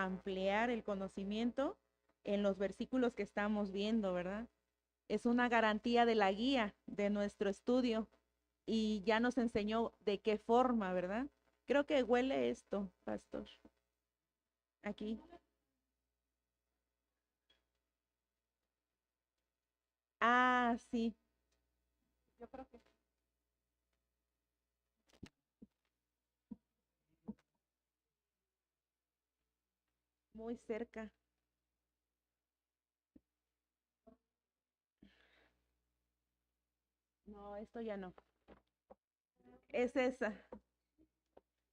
ampliar el conocimiento en los versículos que estamos viendo, ¿verdad? Es una garantía de la guía de nuestro estudio y ya nos enseñó de qué forma, ¿verdad? Creo que huele esto, pastor. Aquí. Ah, sí. Yo creo que muy cerca. No, esto ya no. Es esa.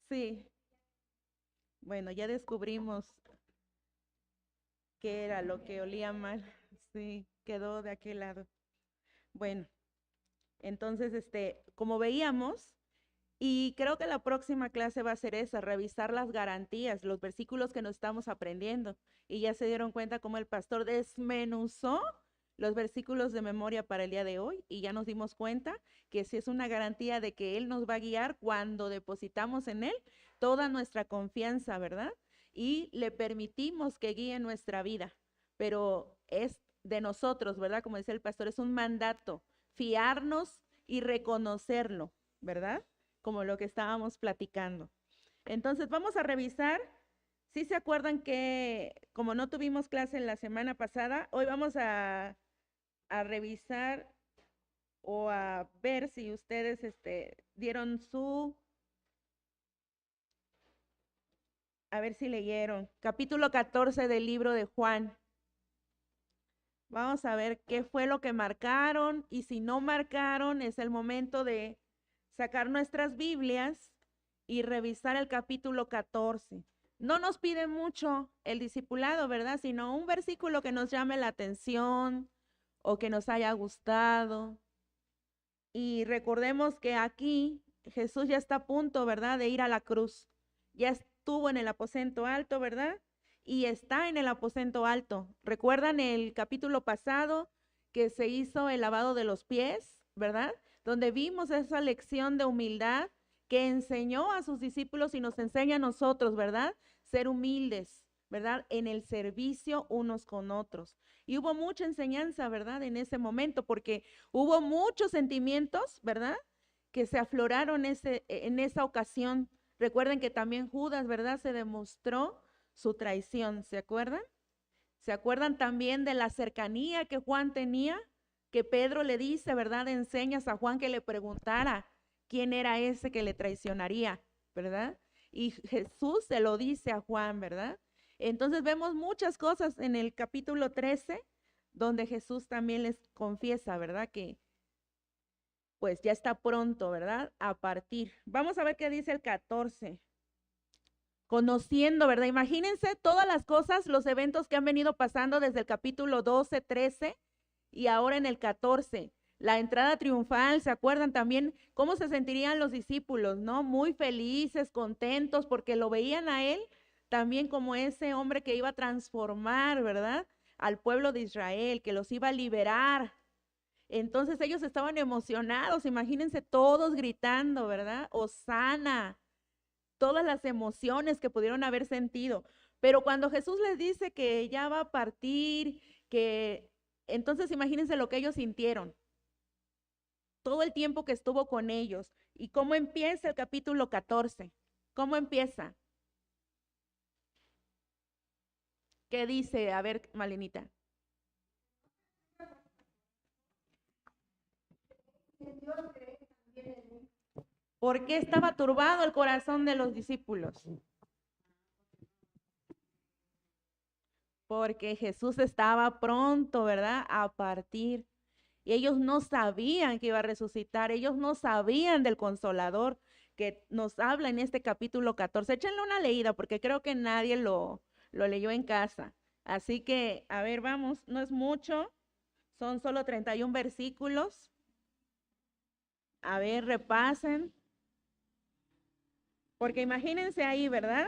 Sí. Bueno, ya descubrimos qué era lo que olía mal. Sí, quedó de aquel lado. Bueno, entonces, como veíamos, y creo que la próxima clase va a ser esa, revisar las garantías, los versículos que nos estamos aprendiendo. Y ya se dieron cuenta cómo el pastor desmenuzó los versículos de memoria para el día de hoy y ya nos dimos cuenta que sí es una garantía de que Él nos va a guiar cuando depositamos en Él toda nuestra confianza, ¿verdad? Y le permitimos que guíe nuestra vida. Pero es de nosotros, ¿verdad? Como dice el pastor, es un mandato, fiarnos y reconocerlo, ¿verdad? Como lo que estábamos platicando. Entonces vamos a revisar, si se acuerdan que como no tuvimos clase la semana pasada, hoy vamos a revisar o a ver si ustedes dieron a ver si leyeron, capítulo 14 del libro de Juan. Vamos a ver qué fue lo que marcaron y si no marcaron, es el momento de sacar nuestras Biblias y revisar el capítulo 14. No nos pide mucho el discipulado, ¿verdad? Sino un versículo que nos llame la atención o que nos haya gustado. Y recordemos que aquí Jesús ya está a punto, ¿verdad?, de ir a la cruz. Ya estuvo en el aposento alto, ¿verdad? Y está en el aposento alto. ¿Recuerdan el capítulo pasado que se hizo el lavado de los pies, ¿verdad? Donde vimos esa lección de humildad que enseñó a sus discípulos y nos enseña a nosotros, ¿verdad? Ser humildes, ¿verdad? En el servicio unos con otros. Y hubo mucha enseñanza, ¿verdad? En ese momento, porque hubo muchos sentimientos, ¿verdad? Que se afloraron en esa ocasión. Recuerden que también Judas, ¿verdad? Se demostró su traición, ¿se acuerdan? ¿Se acuerdan también de la cercanía que Juan tenía? Que Pedro le dice, ¿verdad? Enseñas a Juan que le preguntara quién era ese que le traicionaría, ¿verdad? Y Jesús se lo dice a Juan, ¿verdad? Entonces vemos muchas cosas en el capítulo 13, donde Jesús también les confiesa, ¿verdad? Que pues ya está pronto, ¿verdad? A partir. Vamos a ver qué dice el 14. Conociendo, ¿verdad? Imagínense todas las cosas, los eventos que han venido pasando desde el capítulo 12, 13 y ahora en el 14. La entrada triunfal, ¿se acuerdan también cómo se sentirían los discípulos, no? Muy felices, contentos, porque lo veían a él también como ese hombre que iba a transformar, ¿verdad? Al pueblo de Israel, que los iba a liberar. Entonces ellos estaban emocionados, imagínense todos gritando, ¿verdad? Hosana, todas las emociones que pudieron haber sentido. Pero cuando Jesús les dice que ya va a partir, que entonces imagínense lo que ellos sintieron, todo el tiempo que estuvo con ellos. ¿Y cómo empieza el capítulo 14? ¿Cómo empieza? ¿Qué dice? A ver, Malenita. ¿Por qué estaba turbado el corazón de los discípulos? Porque Jesús estaba pronto, ¿verdad? A partir. Y ellos no sabían que iba a resucitar, ellos no sabían del consolador que nos habla en este capítulo 14. Échenle una leída porque creo que nadie lo leyó en casa. Así que, a ver, vamos, no es mucho, son solo 31 versículos. A ver, repasen. Porque imagínense ahí, ¿verdad?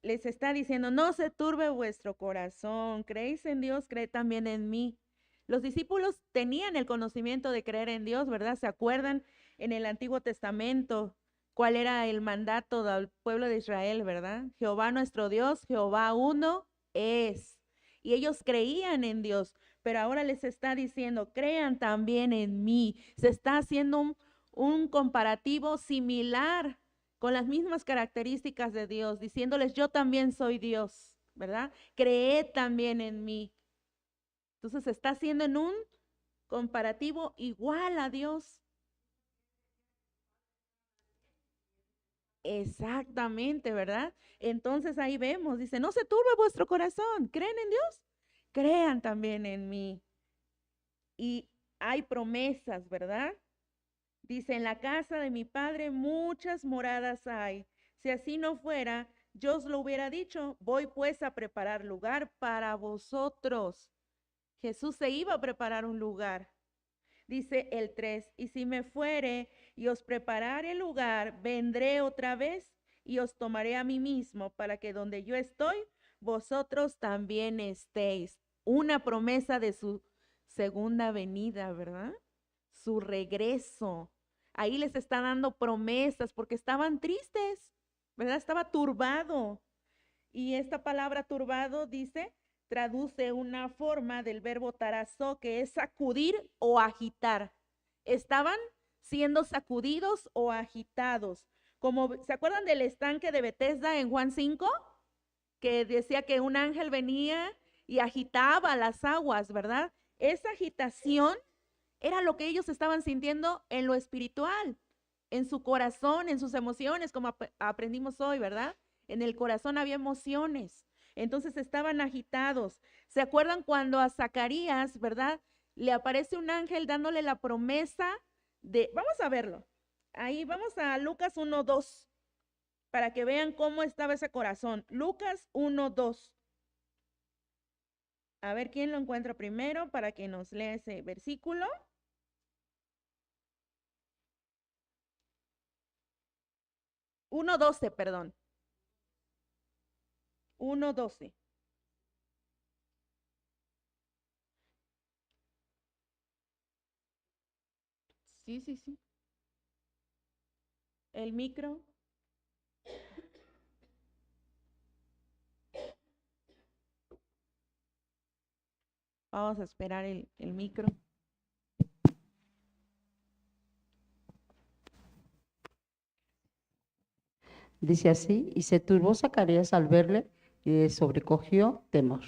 Les está diciendo, no se turbe vuestro corazón, creéis en Dios, creed también en mí. Los discípulos tenían el conocimiento de creer en Dios, ¿verdad? ¿Se acuerdan en el Antiguo Testamento ¿Cuál era el mandato del pueblo de Israel, verdad? Jehová nuestro Dios, Jehová uno es. Y ellos creían en Dios, pero ahora les está diciendo, crean también en mí. Se está haciendo un comparativo similar con las mismas características de Dios, diciéndoles, yo también soy Dios, ¿verdad? Creed también en mí. Entonces se está haciendo en un comparativo igual a Dios. Exactamente, ¿verdad? Entonces ahí vemos, dice, no se turbe vuestro corazón, ¿creen en Dios? Crean también en mí. Y hay promesas, ¿verdad? Dice, en la casa de mi padre muchas moradas hay. Si así no fuera, yo os lo hubiera dicho, voy pues a preparar lugar para vosotros. Jesús se iba a preparar un lugar. Dice el 3, y si me fuere y os preparare el lugar, vendré otra vez y os tomaré a mí mismo para que donde yo estoy, vosotros también estéis. Una promesa de su segunda venida, ¿verdad? Su regreso. Ahí les está dando promesas porque estaban tristes, ¿verdad? Estaba turbado. Y esta palabra turbado dice, traduce una forma del verbo tarazó, que es sacudir o agitar. Estaban siendo sacudidos o agitados. Como, ¿se acuerdan del estanque de Bethesda en Juan 5? Que decía que un ángel venía y agitaba las aguas, ¿verdad? Esa agitación era lo que ellos estaban sintiendo en lo espiritual, en su corazón, en sus emociones, como aprendimos hoy, ¿verdad? En el corazón había emociones. Entonces estaban agitados. ¿Se acuerdan cuando a Zacarías, verdad? Le aparece un ángel dándole la promesa de, vamos a verlo. Ahí vamos a Lucas 1:2 para que vean cómo estaba ese corazón. Lucas 1:2. A ver quién lo encuentra primero para que nos lea ese versículo. 1:12, perdón. 1:12. Sí, sí, sí. El micro. Vamos a esperar el micro. Dice así, y se turbó Zacarías al verle y le sobrecogió temor.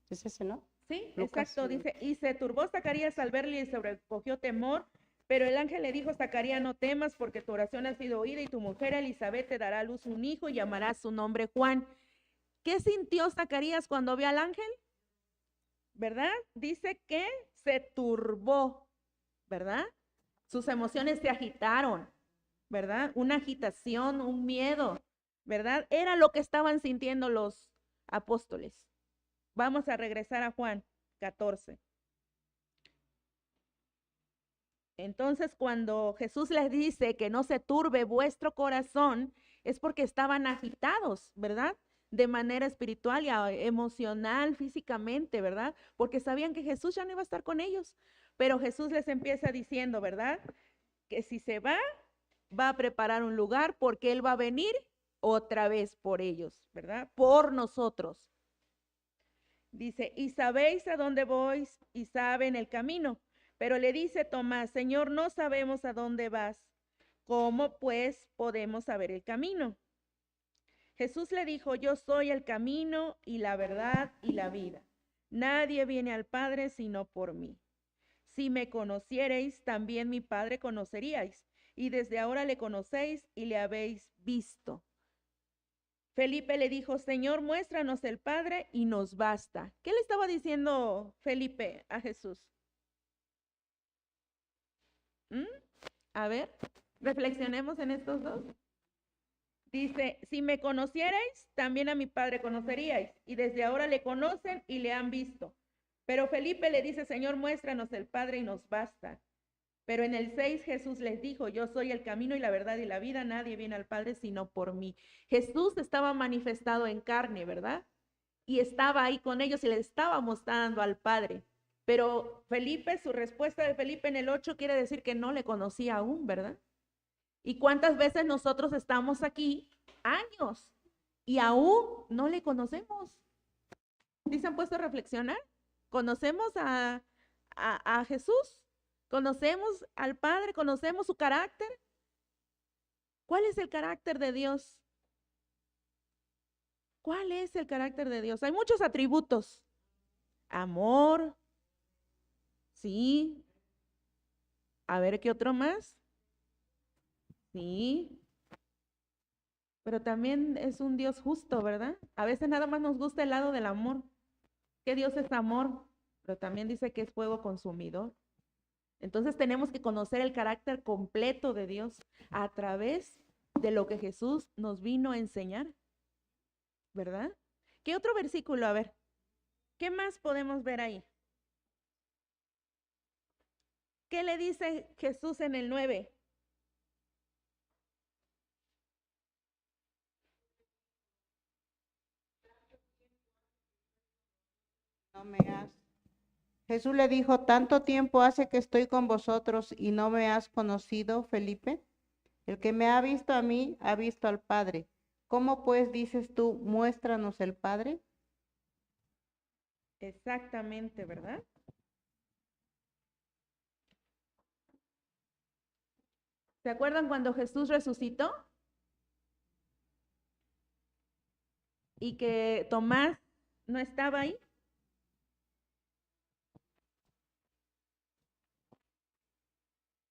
¿Es ese, no? Sí, Lucas exacto, 1. dice, y se turbó Zacarías al verle y sobrecogió temor, pero el ángel le dijo, Zacarías, no temas, porque tu oración ha sido oída y tu mujer Elizabeth te dará a luz un hijo y llamará su nombre Juan. ¿Qué sintió Zacarías cuando vio al ángel? ¿Verdad? Dice que se turbó, ¿verdad? Sus emociones se agitaron, ¿verdad? Una agitación, un miedo, ¿verdad? Era lo que estaban sintiendo los apóstoles. Vamos a regresar a Juan 14. Entonces, cuando Jesús les dice que no se turbe vuestro corazón, es porque estaban agitados, ¿verdad? De manera espiritual y emocional, físicamente, ¿verdad? Porque sabían que Jesús ya no iba a estar con ellos. Pero Jesús les empieza diciendo, ¿verdad? Que si se va, va a preparar un lugar porque Él va a venir otra vez por ellos, ¿verdad? Por nosotros. Dice, y sabéis a dónde voy y saben el camino. Pero le dice Tomás, Señor, no sabemos a dónde vas. ¿Cómo pues podemos saber el camino? Jesús le dijo, yo soy el camino y la verdad y la vida. Nadie viene al Padre sino por mí. Si me conocierais, también mi Padre conoceríais. Y desde ahora le conocéis y le habéis visto. Felipe le dijo, Señor, muéstranos el Padre y nos basta. ¿Qué le estaba diciendo Felipe a Jesús? ¿Mm? A ver, reflexionemos en estos dos. Dice, si me conocierais, también a mi Padre conoceríais. Y desde ahora le conocen y le han visto. Pero Felipe le dice, Señor, muéstranos el Padre y nos basta. Pero en el 6 Jesús les dijo, yo soy el camino y la verdad y la vida, nadie viene al Padre sino por mí. Jesús estaba manifestado en carne, ¿verdad? Y estaba ahí con ellos y le estaba mostrando al Padre. Pero Felipe, su respuesta de Felipe en el 8 quiere decir que no le conocía aún, ¿verdad? ¿Y cuántas veces nosotros estamos aquí años y aún no le conocemos? ¿Sí se han puesto a reflexionar? ¿Conocemos a Jesús? ¿Conocemos al Padre? ¿Conocemos su carácter? ¿Cuál es el carácter de Dios? ¿Cuál es el carácter de Dios? Hay muchos atributos. Amor, sí. A ver, ¿qué otro más? Sí. Pero también es un Dios justo, ¿verdad? A veces nada más nos gusta el lado del amor. Que Dios es amor, pero también dice que es fuego consumidor. Entonces tenemos que conocer el carácter completo de Dios a través de lo que Jesús nos vino a enseñar, ¿verdad? ¿Qué otro versículo? A ver, ¿qué más podemos ver ahí? ¿Qué le dice Jesús en el 9? No me has. Jesús le dijo, ¿tanto tiempo hace que estoy con vosotros y no me has conocido, Felipe? El que me ha visto a mí, ha visto al Padre. ¿Cómo pues dices tú, muéstranos el Padre? Exactamente, ¿verdad? ¿Se acuerdan cuando Jesús resucitó? Y que Tomás no estaba ahí.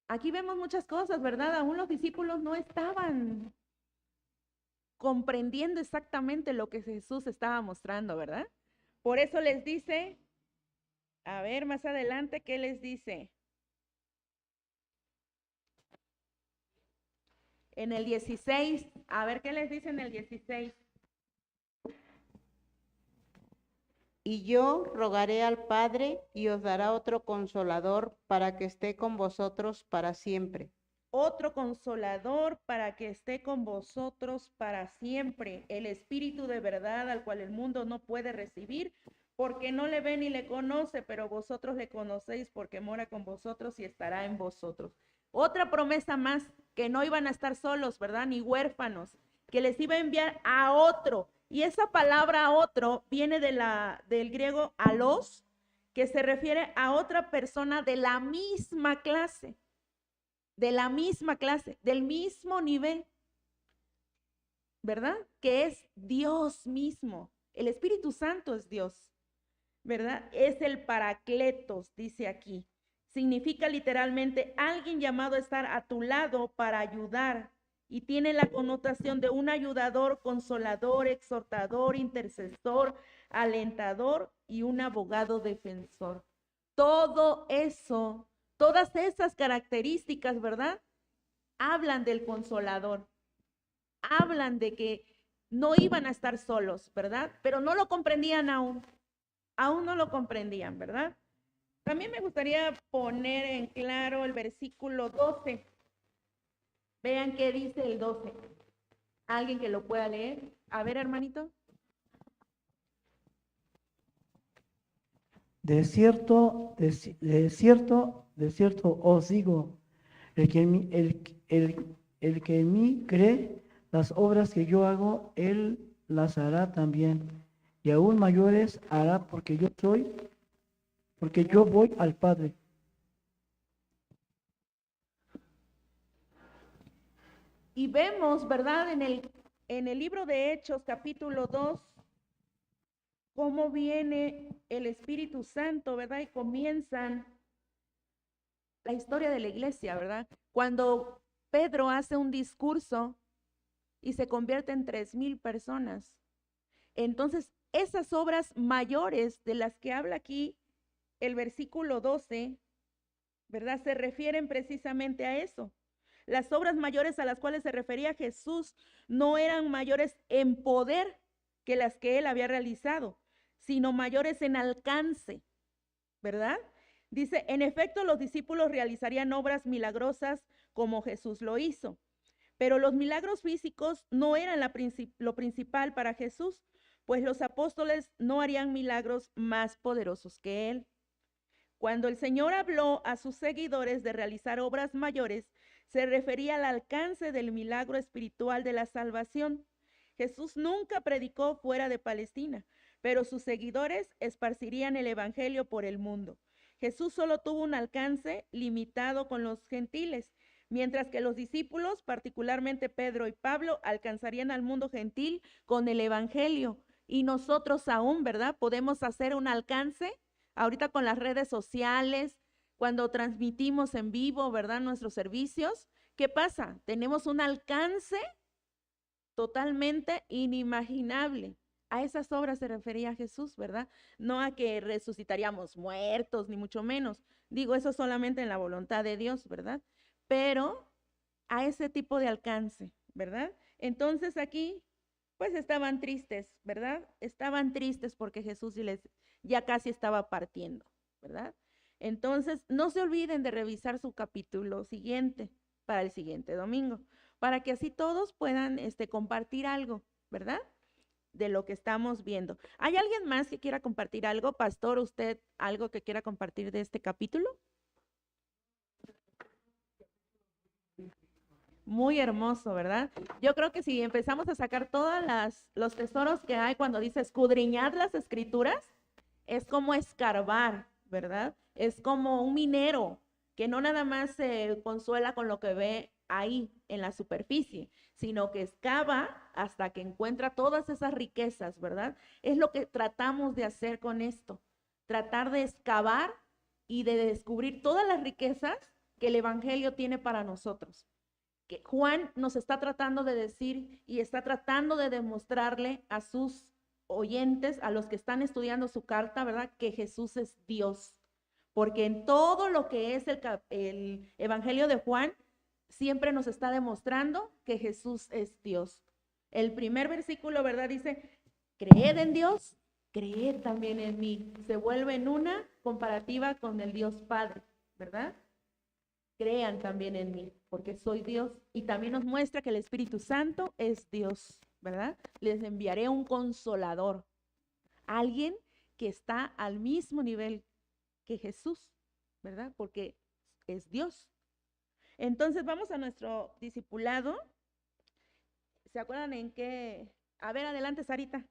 Aquí vemos muchas cosas, ¿verdad? Aún los discípulos no estaban comprendiendo exactamente lo que Jesús estaba mostrando, ¿verdad? Por eso les dice, a ver más adelante, ¿qué les dice? En el 16, a ver qué les dice en el 16. Y yo rogaré al Padre y os dará otro consolador para que esté con vosotros para siempre. Otro consolador para que esté con vosotros para siempre, el Espíritu de verdad al cual el mundo no puede recibir, porque no le ve ni le conoce, pero vosotros le conocéis porque mora con vosotros y estará en vosotros. Otra promesa más, que no iban a estar solos, ¿verdad? Ni huérfanos, que les iba a enviar a otro. Y esa palabra otro viene del griego alos, que se refiere a otra persona de la misma clase, del mismo nivel, ¿verdad? Que es Dios mismo. El Espíritu Santo es Dios, ¿verdad? Es el Paracletos, dice aquí. Significa literalmente alguien llamado a estar a tu lado para ayudar y tiene la connotación de un ayudador, consolador, exhortador, intercesor, alentador y un abogado defensor. Todo eso, todas esas características, ¿verdad? Hablan del consolador, hablan de que no iban a estar solos, ¿verdad? Pero no lo comprendían aún no lo comprendían, ¿verdad? También me gustaría poner en claro el versículo 12. Vean qué dice el 12. ¿Alguien que lo pueda leer? A ver, hermanito. De cierto, de cierto os digo, el que en mí cree, las obras que yo hago, él las hará también, y aún mayores hará porque yo voy al Padre. Y vemos, ¿verdad? En el libro de Hechos, capítulo 2, cómo viene el Espíritu Santo, ¿verdad? Y comienzan la historia de la iglesia, ¿verdad? Cuando Pedro hace un discurso y se convierte en 3,000 personas. Entonces, esas obras mayores de las que habla aquí el versículo 12, ¿verdad? Se refieren precisamente a eso. Las obras mayores a las cuales se refería Jesús no eran mayores en poder que las que él había realizado, sino mayores en alcance, ¿verdad? Dice, en efecto, los discípulos realizarían obras milagrosas como Jesús lo hizo, pero los milagros físicos no eran lo principal para Jesús, pues los apóstoles no harían milagros más poderosos que él. Cuando el Señor habló a sus seguidores de realizar obras mayores, Se refería al alcance del milagro espiritual de la salvación. Jesús nunca predicó fuera de Palestina, pero sus seguidores esparcirían el evangelio por el mundo. Jesús solo tuvo un alcance limitado con los gentiles, mientras que los discípulos, particularmente Pedro y Pablo, alcanzarían al mundo gentil con el evangelio. Y nosotros aún, ¿verdad? Podemos hacer un alcance ahorita con las redes sociales, cuando transmitimos en vivo, ¿verdad? Nuestros servicios. ¿Qué pasa? Tenemos un alcance totalmente inimaginable. A esas obras se refería Jesús, ¿verdad? No a que resucitaríamos muertos, ni mucho menos. Digo, eso solamente en la voluntad de Dios, ¿verdad? Pero a ese tipo de alcance, ¿verdad? Entonces aquí, pues estaban tristes, ¿verdad? Estaban tristes porque Jesús ya casi estaba partiendo, ¿verdad? Entonces, no se olviden de revisar su capítulo siguiente para el siguiente domingo, para que así todos puedan compartir algo, ¿verdad? De lo que estamos viendo. ¿Hay alguien más que quiera compartir algo? Pastor, ¿usted algo que quiera compartir de este capítulo? Muy hermoso, ¿verdad? Yo creo que si empezamos a sacar todos los tesoros que hay cuando dice escudriñad las escrituras, es como escarbar, ¿verdad? Es como un minero que no nada más se consuela con lo que ve ahí en la superficie, sino que excava hasta que encuentra todas esas riquezas, ¿verdad? Es lo que tratamos de hacer con esto, tratar de excavar y de descubrir todas las riquezas que el Evangelio tiene para nosotros. Que Juan nos está tratando de decir y está tratando de demostrarle a sus oyentes, a los que están estudiando su carta, ¿verdad? Que Jesús es Dios. Porque en todo lo que es el Evangelio de Juan, siempre nos está demostrando que Jesús es Dios. El primer versículo, ¿verdad? Dice, creed en Dios, creed también en mí. Se vuelve en una comparativa con el Dios Padre, ¿verdad? Crean también en mí, porque soy Dios. Y también nos muestra que el Espíritu Santo es Dios, ¿verdad? Les enviaré un consolador, alguien que está al mismo nivel que Jesús, ¿verdad? Porque es Dios. Entonces vamos a nuestro discipulado. ¿Se acuerdan en qué? A ver, adelante, Sarita. Me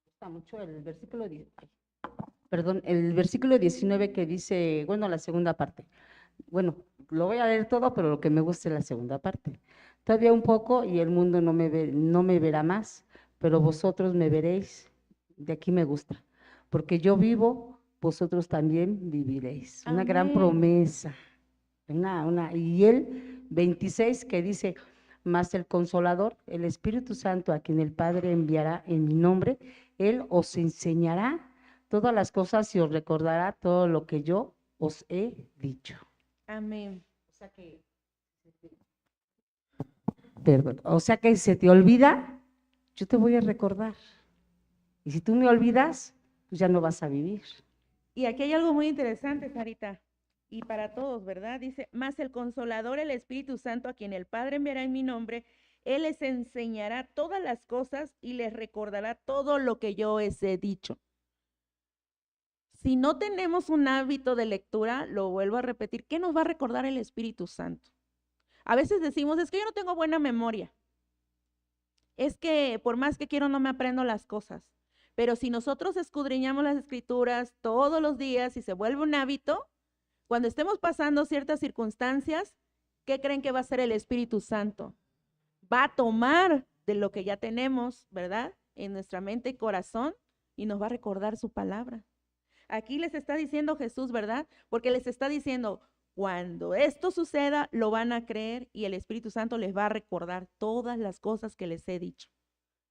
gusta mucho el versículo 10. Perdón, el versículo 19 que dice, bueno, la segunda parte. Bueno, lo voy a leer todo, pero lo que me gusta es la segunda parte. Todavía un poco y el mundo no me verá más, pero vosotros me veréis. De aquí me gusta, porque yo vivo, vosotros también viviréis. Una gran Amén. promesa. Y el 26 que dice, mas el Consolador, el Espíritu Santo, a quien el Padre enviará en mi nombre, Él os enseñará todas las cosas y os recordará todo lo que yo os he dicho. Amén. O sea que si se te olvida, yo te voy a recordar. Y si tú me olvidas, pues ya no vas a vivir. Y aquí hay algo muy interesante, Sarita, y para todos, ¿verdad? Dice, más el Consolador, el Espíritu Santo, a quien el Padre enviará en mi nombre, Él les enseñará todas las cosas y les recordará todo lo que yo les he dicho. Si no tenemos un hábito de lectura, lo vuelvo a repetir, ¿qué nos va a recordar el Espíritu Santo? A veces decimos, es que yo no tengo buena memoria. Es que por más que quiero no me aprendo las cosas. Pero si nosotros escudriñamos las escrituras todos los días y se vuelve un hábito, cuando estemos pasando ciertas circunstancias, ¿qué creen que va a hacer el Espíritu Santo? Va a tomar de lo que ya tenemos, ¿verdad? En nuestra mente y corazón y nos va a recordar su palabra. Aquí les está diciendo Jesús, ¿verdad? Porque les está diciendo, cuando esto suceda, lo van a creer y el Espíritu Santo les va a recordar todas las cosas que les he dicho.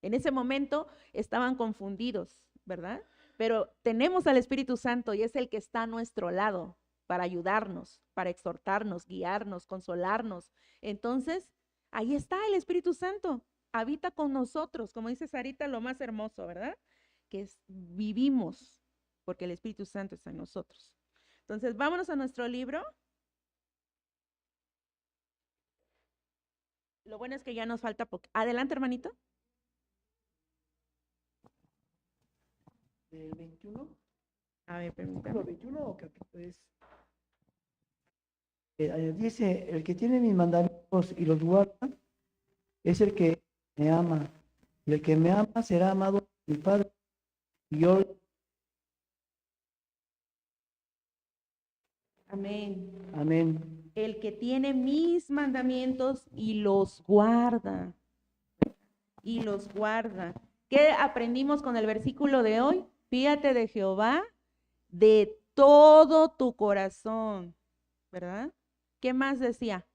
En ese momento estaban confundidos, ¿verdad? Pero tenemos al Espíritu Santo y es el que está a nuestro lado para ayudarnos, para exhortarnos, guiarnos, consolarnos. Entonces, ahí está el Espíritu Santo, habita con nosotros, como dice Sarita, lo más hermoso, ¿verdad? Que vivimos porque el Espíritu Santo está en nosotros. Entonces, vámonos a nuestro libro. Lo bueno es que ya nos falta poco. Adelante, hermanito. ¿Del 21? A ver, ¿Capítulo permítame. 21 o capítulo es? dice, el que tiene mis mandamientos y los guarda es el que me ama. Y el que me ama será amado por mi Padre. Y yo, Amén. amén. El que tiene mis mandamientos y los guarda. Y los guarda. ¿Qué aprendimos con el versículo de hoy? Fíate de Jehová de todo tu corazón, ¿verdad? ¿Qué más decía?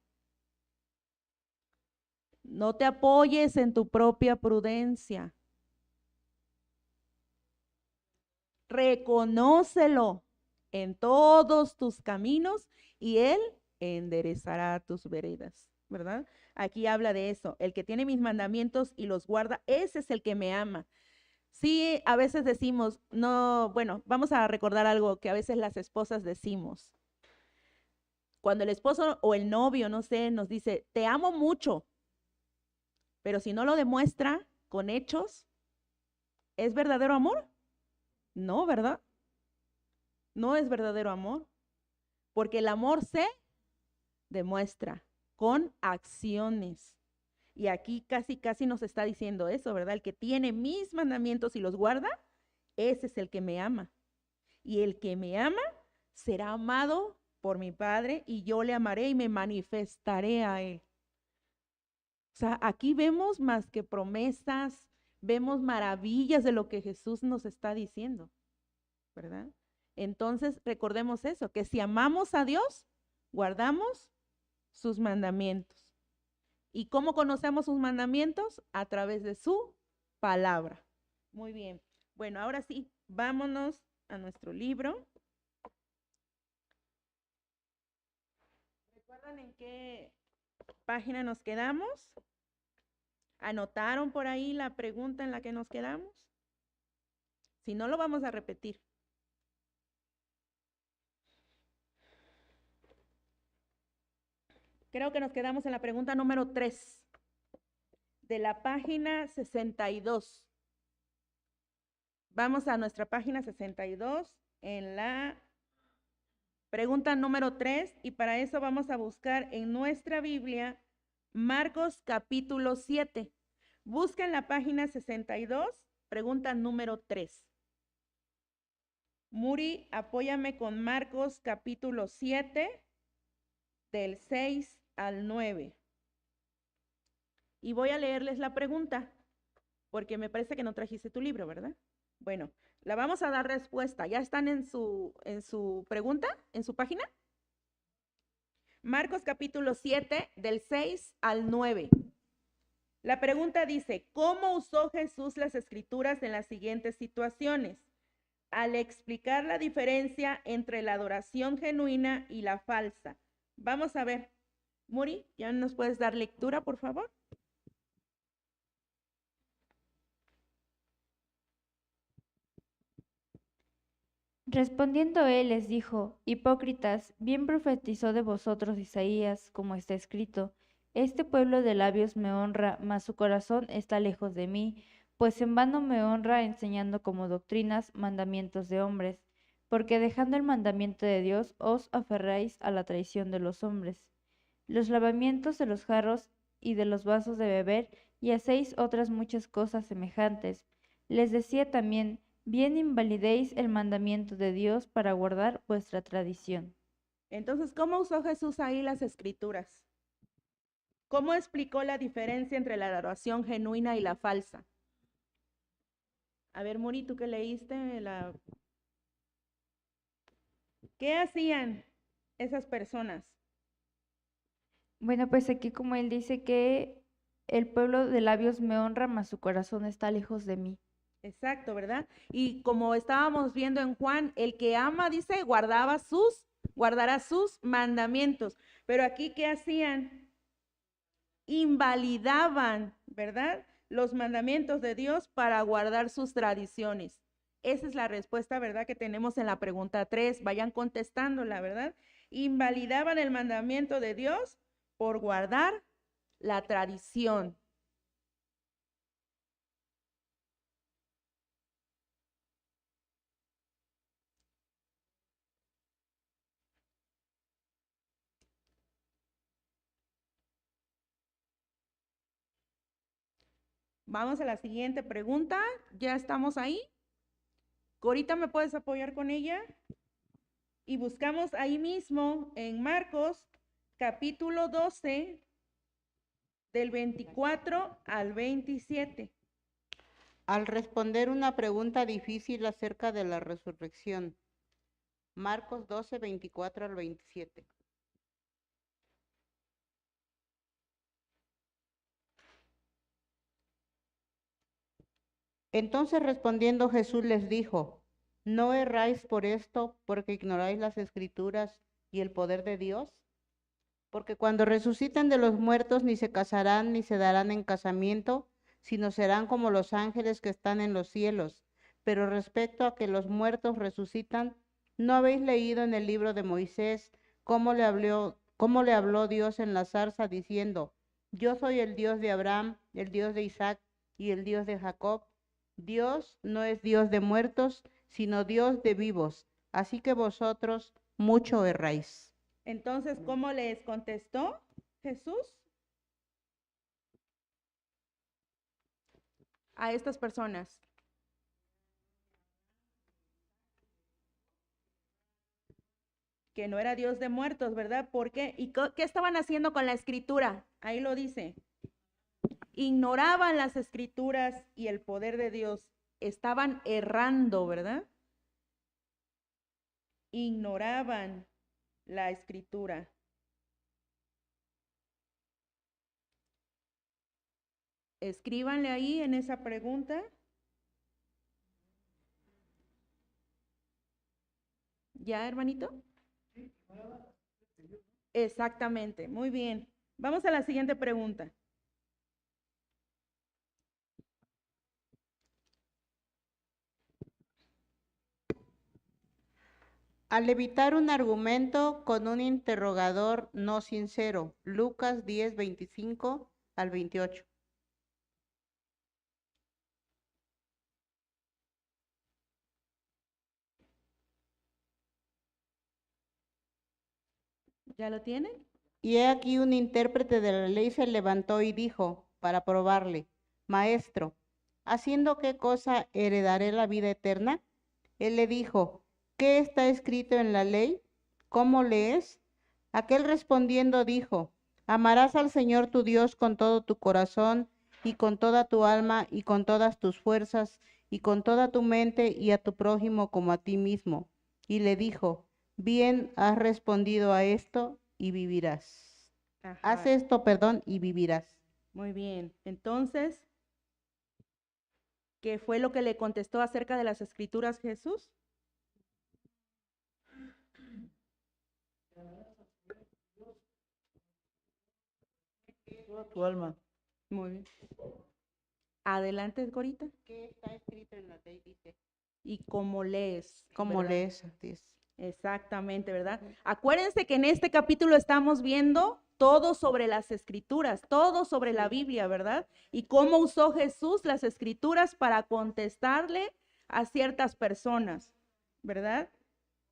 No te apoyes en tu propia prudencia. Reconócelo en todos tus caminos y Él enderezará tus veredas, ¿verdad? Aquí habla de eso. El que tiene mis mandamientos y los guarda, ese es el que me ama. Sí, a veces decimos, no, bueno, vamos a recordar algo que a veces las esposas decimos. Cuando el esposo o el novio, no sé, nos dice, te amo mucho, pero si no lo demuestra con hechos, ¿es verdadero amor? No, ¿verdad? No es verdadero amor, porque el amor se demuestra con acciones. Y aquí casi nos está diciendo eso, ¿verdad? El que tiene mis mandamientos y los guarda, ese es el que me ama. Y el que me ama será amado por mi Padre y yo le amaré y me manifestaré a él. O sea, aquí vemos más que promesas, vemos maravillas de lo que Jesús nos está diciendo, ¿verdad? Entonces, recordemos eso, que si amamos a Dios, guardamos sus mandamientos. ¿Y cómo conocemos sus mandamientos? A través de su palabra. Muy bien. Bueno, ahora sí, vámonos a nuestro libro. ¿Recuerdan en qué página nos quedamos? ¿Anotaron por ahí la pregunta en la que nos quedamos? Si no, lo vamos a repetir. Creo que nos quedamos en la pregunta número 3 de la página 62. Vamos a nuestra página 62 en la pregunta número 3 y para eso vamos a buscar en nuestra Biblia Marcos capítulo 7. Busca en la página 62, pregunta número 3. Muri, apóyame con Marcos capítulo 7, del 6 al 9. Y voy a leerles la pregunta, porque me parece que no trajiste tu libro, ¿verdad? Bueno, la vamos a dar respuesta. ¿Ya están en su pregunta, en su página? Marcos capítulo 7, del 6 al 9. La pregunta dice, ¿cómo usó Jesús las escrituras en las siguientes situaciones? Al explicar la diferencia entre la adoración genuina y la falsa. Vamos a ver. Muri, ¿ya nos puedes dar lectura, por favor? Respondiendo él les dijo, Hipócritas, bien profetizó de vosotros Isaías, como está escrito, Este pueblo de labios me honra, mas su corazón está lejos de mí, pues en vano me honra enseñando como doctrinas mandamientos de hombres, porque dejando el mandamiento de Dios os aferráis a la traición de los hombres. Los lavamientos de los jarros y de los vasos de beber, y hacéis otras muchas cosas semejantes. Les decía también, bien invalidéis el mandamiento de Dios para guardar vuestra tradición. Entonces, ¿cómo usó Jesús ahí las escrituras? ¿Cómo explicó la diferencia entre la adoración genuina y la falsa? A ver, Muri, tú que leíste ¿Qué hacían esas personas? Bueno, pues aquí como él dice que el pueblo de labios me honra, mas su corazón está lejos de mí. Exacto, ¿verdad? Y como estábamos viendo en Juan, el que ama, dice, guardará sus mandamientos. Pero aquí, ¿qué hacían? Invalidaban, ¿verdad? Los mandamientos de Dios para guardar sus tradiciones. Esa es la respuesta, ¿verdad? Que tenemos en la pregunta 3. Vayan contestándola, ¿verdad? Invalidaban el mandamiento de Dios por guardar la tradición. Vamos a la siguiente pregunta. ¿Ya estamos ahí? Corita, ¿me puedes apoyar con ella? Y buscamos ahí mismo en Marcos, capítulo 12, del 24 al 27. Al responder una pregunta difícil acerca de la resurrección. Marcos 12, 24 al 27. Entonces respondiendo Jesús les dijo, ¿no erráis por esto, porque ignoráis las Escrituras y el poder de Dios? Porque cuando resuciten de los muertos ni se casarán ni se darán en casamiento, sino serán como los ángeles que están en los cielos. Pero respecto a que los muertos resucitan, ¿no habéis leído en el libro de Moisés cómo le habló Dios en la zarza diciendo, yo soy el Dios de Abraham, el Dios de Isaac y el Dios de Jacob? Dios no es Dios de muertos, sino Dios de vivos. Así que vosotros mucho erráis. Entonces, ¿cómo les contestó Jesús a estas personas? Que no era Dios de muertos, ¿verdad? ¿Por qué? ¿Y qué estaban haciendo con la escritura? Ahí lo dice. Ignoraban las escrituras y el poder de Dios. Estaban errando, ¿verdad? Ignoraban la escritura. Escríbanle ahí en esa pregunta. ¿Ya, hermanito? Exactamente, muy bien. Vamos a la siguiente pregunta. Al evitar un argumento con un interrogador no sincero. Lucas 10, 25 al 28. ¿Ya lo tienen? Y he aquí un intérprete de la ley se levantó y dijo, para probarle, Maestro, ¿haciendo qué cosa heredaré la vida eterna? Él le dijo, ¿qué está escrito en la ley? ¿Cómo lees? Aquel respondiendo dijo, amarás al Señor tu Dios con todo tu corazón y con toda tu alma y con todas tus fuerzas y con toda tu mente y a tu prójimo como a ti mismo. Y le dijo, bien has respondido a esto y vivirás. Ajá. Haz esto, y vivirás. Muy bien. Entonces, ¿qué fue lo que le contestó acerca de las escrituras Jesús? Toda tu alma. Muy bien. Adelante, Corita. ¿Qué está escrito en la ley? Dice. Y cómo lees. ¿Cómo ¿verdad? lees? Dice. Exactamente, ¿verdad? Acuérdense que en este capítulo estamos viendo todo sobre las escrituras, todo sobre la Biblia, ¿verdad? Y cómo usó Jesús las escrituras para contestarle a ciertas personas, ¿verdad?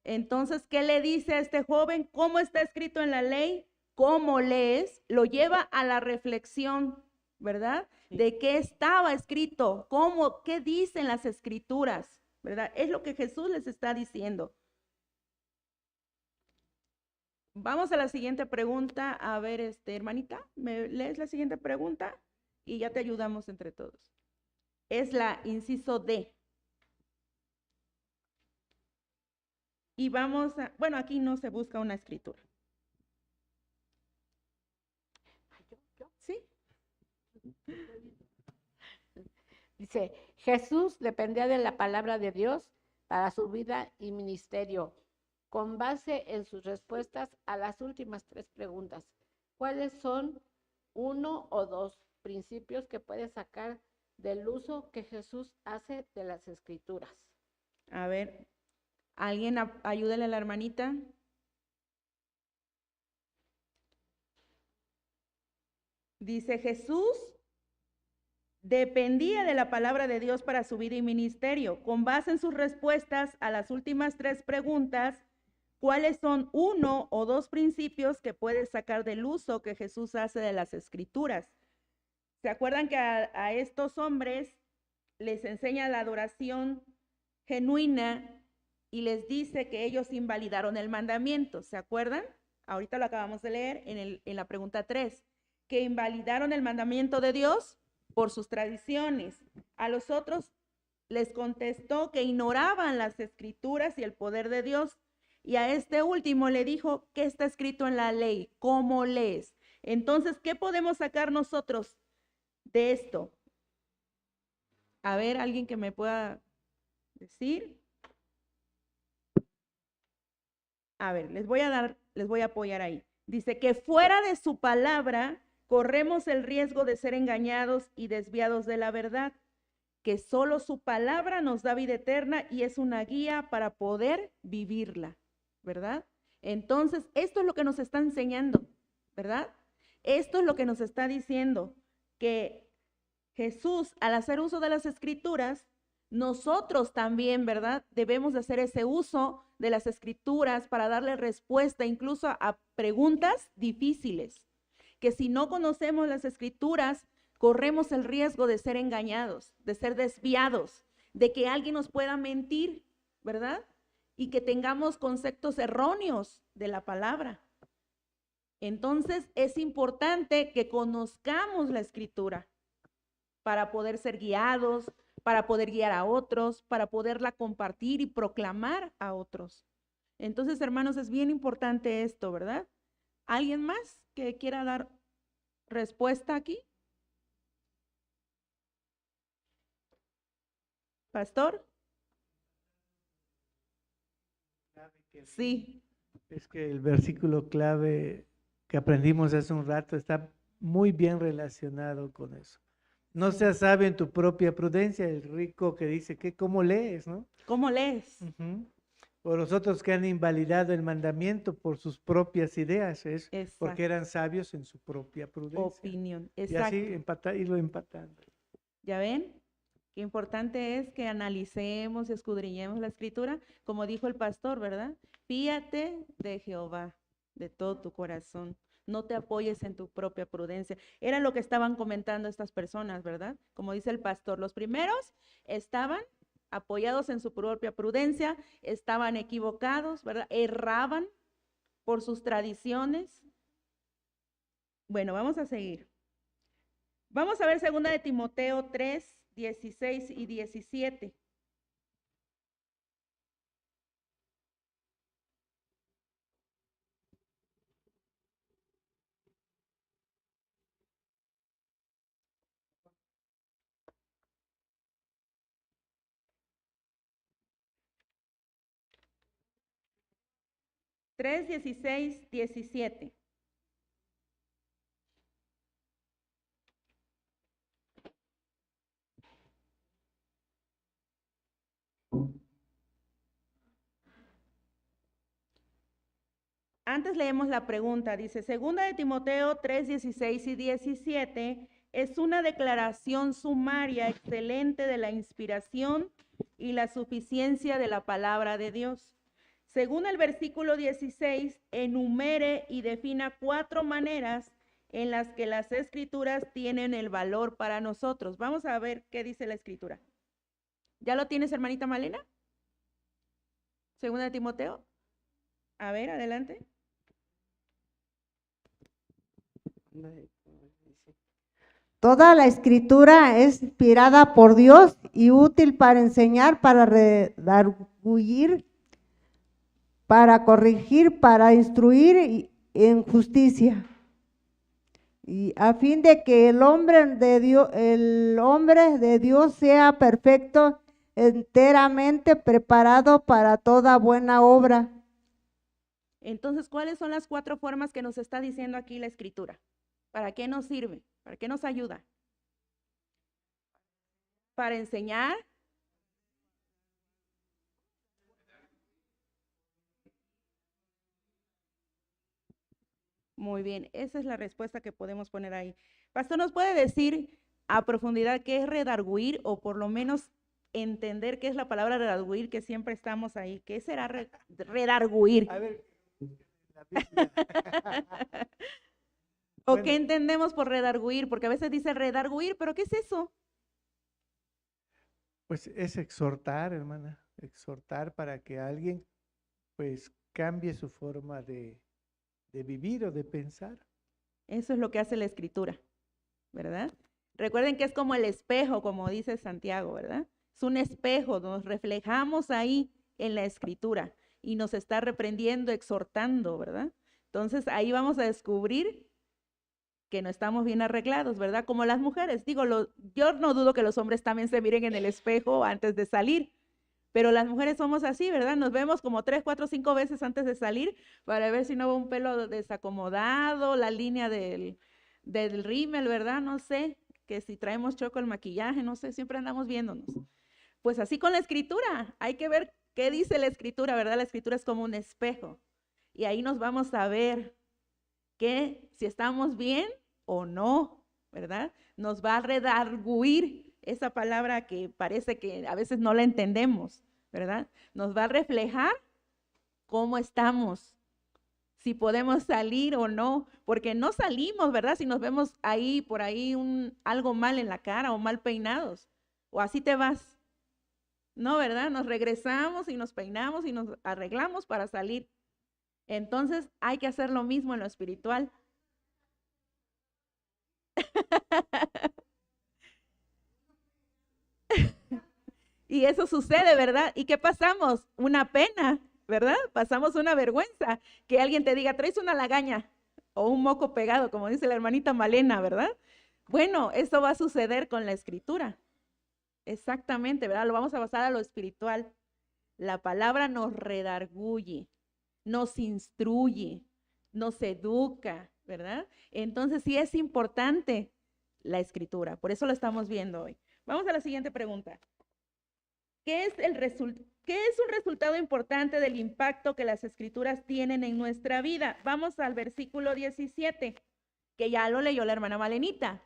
Entonces, ¿qué le dice a este joven? ¿Cómo está escrito en la ley? ¿Cómo lees? Lo lleva a la reflexión, ¿verdad? De qué estaba escrito, cómo, qué dicen las escrituras, ¿verdad? Es lo que Jesús les está diciendo. Vamos a la siguiente pregunta. A ver, hermanita, ¿me lees la siguiente pregunta? Y ya te ayudamos entre todos. Es la inciso D. Y vamos a, bueno, aquí no se busca una escritura. ¿Sí? Dice, Jesús dependía de la palabra de Dios para su vida y ministerio, con base en sus respuestas a las últimas 3 preguntas. ¿Cuáles son 1 o 2 principios que puedes sacar del uso que Jesús hace de las escrituras? A ver, alguien ayúdale a la hermanita. Dice, Jesús dependía de la palabra de Dios para su vida y ministerio. Con base en sus respuestas a las últimas 3 preguntas, ¿cuáles son 1 o 2 principios que puedes sacar del uso que Jesús hace de las escrituras? ¿Se acuerdan que a estos hombres les enseña la adoración genuina y les dice que ellos invalidaron el mandamiento? ¿Se acuerdan? Ahorita lo acabamos de leer en la pregunta 3, que invalidaron el mandamiento de Dios por sus tradiciones. A los otros les contestó que ignoraban las escrituras y el poder de Dios. Y a este último le dijo, ¿qué está escrito en la ley? ¿Cómo lees? Entonces, ¿qué podemos sacar nosotros de esto? A ver, alguien que me pueda decir. A ver, les voy a apoyar ahí. Dice que fuera de su palabra corremos el riesgo de ser engañados y desviados de la verdad, que solo su palabra nos da vida eterna y es una guía para poder vivirla, ¿verdad? Entonces, esto es lo que nos está enseñando, ¿verdad? Esto es lo que nos está diciendo, que Jesús, al hacer uso de las escrituras, nosotros también, ¿verdad? Debemos de hacer ese uso de las escrituras para darle respuesta incluso a preguntas difíciles, que si no conocemos las escrituras, corremos el riesgo de ser engañados, de ser desviados, de que alguien nos pueda mentir, ¿verdad? Y que tengamos conceptos erróneos de la palabra. Entonces, es importante que conozcamos la escritura para poder ser guiados, para poder guiar a otros, para poderla compartir y proclamar a otros. Entonces, hermanos, es bien importante esto, ¿verdad? ¿Alguien más que quiera dar respuesta aquí? ¿Pastor? Sí. Es que el versículo clave que aprendimos hace un rato está muy bien relacionado con eso. No seas sabio en tu propia prudencia, el rico que dice que cómo lees, ¿no? ¿Cómo lees? O los otros que han invalidado el mandamiento por sus propias ideas, es Exacto. porque eran sabios en su propia prudencia. Opinión, Y exacto. así irlo empatando. ¿Ya ven? Qué importante es que analicemos y escudriñemos la escritura, como dijo el pastor, ¿verdad? Fíate de Jehová de todo tu corazón. No te apoyes en tu propia prudencia. Era lo que estaban comentando estas personas, ¿verdad? Como dice el pastor, los primeros estaban apoyados en su propia prudencia, estaban equivocados, ¿verdad? Erraban por sus tradiciones. Bueno, vamos a seguir. Vamos a ver 2 de Timoteo 3, 16 y 17. Tres, 16, 17. Antes leemos la pregunta, dice, 2 de Timoteo 3, 16 y 17 es una declaración sumaria excelente de la inspiración y la suficiencia de la palabra de Dios. Según el versículo 16, enumere y defina 4 maneras en las que las escrituras tienen el valor para nosotros. Vamos a ver qué dice la escritura. ¿Ya lo tienes, hermanita Malena? 2 de Timoteo. A ver, adelante. Toda la escritura es inspirada por Dios y útil para enseñar, para redarguir, para corregir, para instruir en justicia, y a fin de que el hombre de Dios sea perfecto, enteramente preparado para toda buena obra. Entonces, ¿cuáles son las 4 formas que nos está diciendo aquí la escritura? ¿Para qué nos sirve? ¿Para qué nos ayuda? Para enseñar. Muy bien, esa es la respuesta que podemos poner ahí. Pastor, ¿nos puede decir a profundidad qué es redarguir o por lo menos entender qué es la palabra redarguir, que siempre estamos ahí? ¿Qué será redarguir? A ver, la Biblia. ¿O Bueno. qué entendemos por redarguir? Porque a veces dice redarguir, pero ¿qué es eso? Pues es exhortar, hermana, exhortar para que alguien pues cambie su forma de vivir o de pensar. Eso es lo que hace la escritura, ¿verdad? Recuerden que es como el espejo, como dice Santiago, ¿verdad? Es un espejo, nos reflejamos ahí en la escritura y nos está reprendiendo, exhortando, ¿verdad? Entonces ahí vamos a descubrir que no estamos bien arreglados, ¿verdad? Como las mujeres, digo, yo no dudo que los hombres también se miren en el espejo antes de salir, pero las mujeres somos así, ¿verdad? Nos vemos como 3, 4, 5 veces antes de salir para ver si no va un pelo desacomodado, la línea del rímel, ¿verdad? No sé, que si traemos choco el maquillaje, no sé, siempre andamos viéndonos. Pues así con la escritura, hay que ver qué dice la escritura, ¿verdad? La escritura es como un espejo y ahí nos vamos a ver que si estamos bien o no, ¿verdad? Nos va a redarguir esa palabra que parece que a veces no la entendemos, ¿verdad? Nos va a reflejar cómo estamos, si podemos salir o no, porque no salimos, ¿verdad? Si nos vemos ahí, por ahí, algo mal en la cara o mal peinados, o así te vas. No, ¿verdad? Nos regresamos y nos peinamos y nos arreglamos para salir. Entonces hay que hacer lo mismo en lo espiritual. Y eso sucede, ¿verdad? ¿Y qué pasamos? Una pena, ¿verdad? Pasamos una vergüenza. Que alguien te diga, traes una lagaña o un moco pegado, como dice la hermanita Malena, ¿verdad? Bueno, eso va a suceder con la escritura. Exactamente, ¿verdad? Lo vamos a pasar a lo espiritual. La palabra nos redarguye, nos instruye, nos educa, ¿verdad? Entonces sí es importante la escritura, por eso lo estamos viendo hoy. Vamos a la siguiente pregunta. ¿Qué es un resultado importante del impacto que las escrituras tienen en nuestra vida? Vamos al versículo 17, que ya lo leyó la hermana Malenita.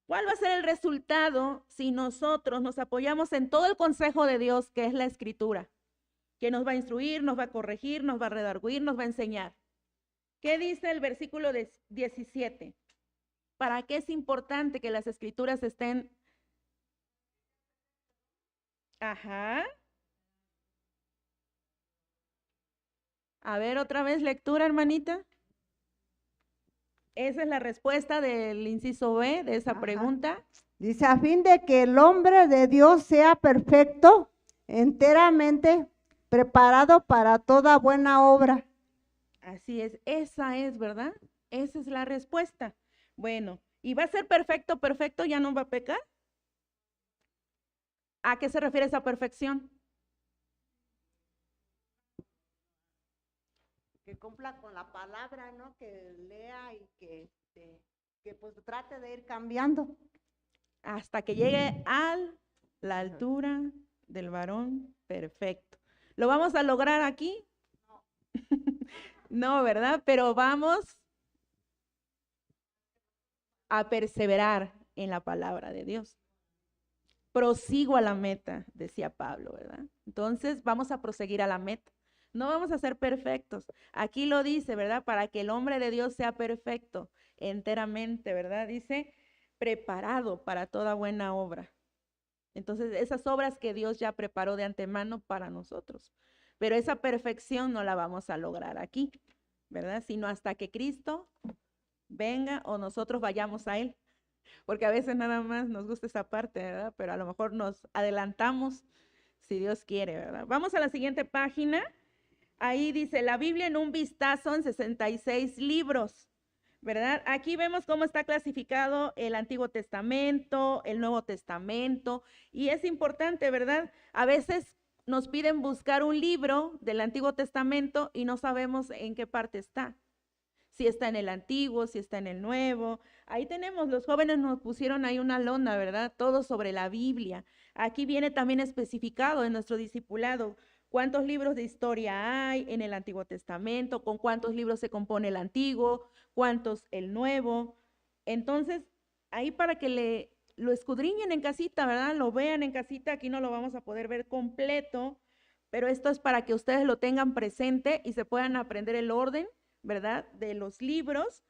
¿Cuál va a ser el resultado si nosotros nos apoyamos en todo el consejo de Dios, que es la escritura? Que nos va a instruir, nos va a corregir, nos va a redarguir, nos va a enseñar. ¿Qué dice el versículo 17? ¿Para qué es importante que las escrituras estén? Ajá. A ver, otra vez lectura, hermanita. Esa es la respuesta del inciso B de esa Ajá. pregunta. Dice, a fin de que el hombre de Dios sea perfecto, enteramente preparado para toda buena obra. Así es, esa es, ¿verdad? Esa es la respuesta. Bueno, ¿y va a ser perfecto, perfecto, ya no va a pecar? ¿A qué se refiere esa perfección? Que cumpla con la palabra, ¿no? Que lea y que pues trate de ir cambiando. Hasta que llegue a la altura del varón perfecto. ¿Lo vamos a lograr aquí? No, ¿verdad? Pero vamos a perseverar en la palabra de Dios. Prosigo a la meta, decía Pablo, ¿verdad? Entonces vamos a proseguir a la meta. No vamos a ser perfectos. Aquí lo dice, ¿verdad? Para que el hombre de Dios sea perfecto enteramente, ¿verdad? Dice, preparado para toda buena obra. Entonces, esas obras que Dios ya preparó de antemano para nosotros. Pero esa perfección no la vamos a lograr aquí, ¿verdad? Sino hasta que Cristo venga o nosotros vayamos a Él. Porque a veces nada más nos gusta esa parte, ¿verdad? Pero a lo mejor nos adelantamos si Dios quiere, ¿verdad? Vamos a la siguiente página. Ahí dice, la Biblia en un vistazo en 66 libros, ¿verdad? Aquí vemos cómo está clasificado el Antiguo Testamento, el Nuevo Testamento, y es importante, ¿verdad? A veces nos piden buscar un libro del Antiguo Testamento y no sabemos en qué parte está. Si está en el Antiguo, si está en el Nuevo. Ahí tenemos, los jóvenes nos pusieron ahí una lona, ¿verdad? Todo sobre la Biblia. Aquí viene también especificado en nuestro discipulado cuántos libros de historia hay en el Antiguo Testamento, con cuántos libros se compone el Antiguo, cuántos el Nuevo. Entonces, ahí para que lo escudriñen en casita, ¿verdad? Lo vean en casita, aquí no lo vamos a poder ver completo, pero esto es para que ustedes lo tengan presente y se puedan aprender el orden, ¿verdad? De los libros